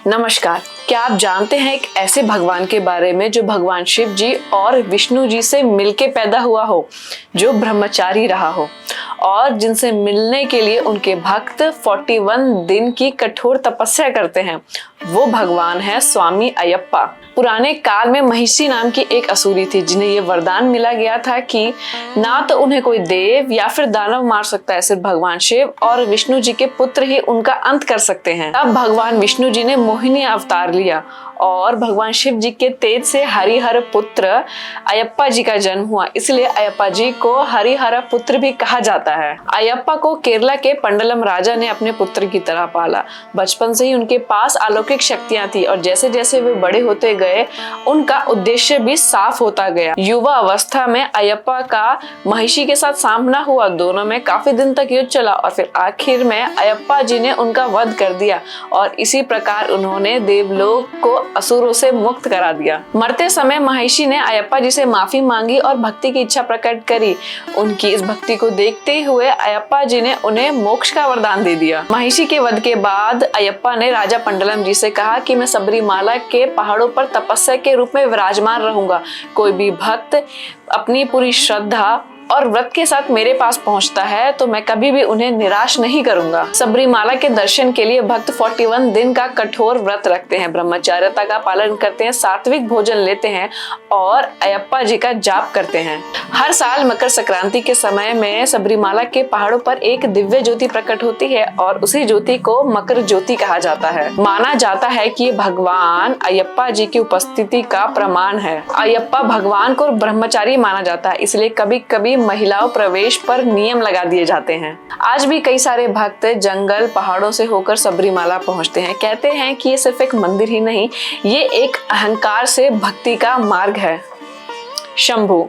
नमस्कार। क्या आप जानते हैं एक ऐसे भगवान के बारे में जो भगवान शिव जी और विष्णु जी से मिलके पैदा हुआ हो, जो ब्रह्मचारी रहा हो और जिनसे मिलने के लिए उनके भक्त 41 दिन की कठोर तपस्या करते हैं? वो भगवान है स्वामी अयप्पा। पुराने काल में महिषी नाम की एक असुरी थी जिन्हें ये वरदान मिला गया था कि ना तो उन्हें कोई देव या फिर दानव मार सकता है, सिर्फ भगवान शिव और विष्णु जी के पुत्र ही उनका अंत कर सकते हैं। तब भगवान विष्णु जी ने मोहिनी अवतार लिया और भगवान शिव जी के तेज से हरिहर पुत्र अयप्पा जी का जन्म हुआ, इसलिए अयप्पा जी को हरिहर पुत्र भी कहा जाता है। अयप्पा को केरला के पंडलम राजा ने अपने पुत्र की तरह पाला। बचपन से ही उनके पास अलौकिक शक्तियां थी और जैसे जैसे वे बड़े होते गए उनका उद्देश्य भी साफ होता गया। युवा अवस्था में अयप्पा का महिषी के साथ सामना हुआ, दोनों में काफी दिन तक युद्ध चला और फिर आखिर में अयप्पा जी ने उनका वध कर दिया और इसी प्रकार उन्होंने देवलोक को असुरों से मुक्त करा दिया। मरते समय महिषी ने अयप्पा जी से माफी मांगी और भक्ति की इच्छा प्रकट करी। उनकी इस भक्ति को देखते हुए अयप्पा जी ने उन्हें मोक्ष का वरदान दे दिया। महिषी के वध के बाद अयप्पा ने राजा पंडलम जी से कहा कि मैं सबरीमाला के पहाड़ों पर तपस्या के रूप में विराजमान रहूंगा। कोई भी भक्त अपनी पूरी श्रद्धा और व्रत के साथ मेरे पास पहुंचता है तो मैं कभी भी उन्हें निराश नहीं करूंगा। सबरीमाला के दर्शन के लिए भक्त 41 दिन का कठोर व्रत रखते हैं, ब्रह्मचार्यता का पालन करते हैं, सात्विक भोजन लेते हैं और अयप्पा जी का जाप करते हैं। हर साल मकर संक्रांति के समय में सबरीमाला के पहाड़ों पर एक दिव्य ज्योति प्रकट होती है और उसी ज्योति को मकर ज्योति कहा जाता है। माना जाता है कि ये भगवान अयप्पा जी की उपस्थिति का प्रमाण है। अयप्पा भगवान को ब्रह्मचारी माना जाता है, इसलिए कभी कभी महिलाओं प्रवेश पर नियम लगा दिए जाते हैं। आज भी कई सारे भक्त जंगल पहाड़ों से होकर सबरीमाला पहुंचते हैं। कहते हैं कि ये सिर्फ एक मंदिर ही नहीं, ये एक अहंकार से भक्ति का मार्ग है। शंभू।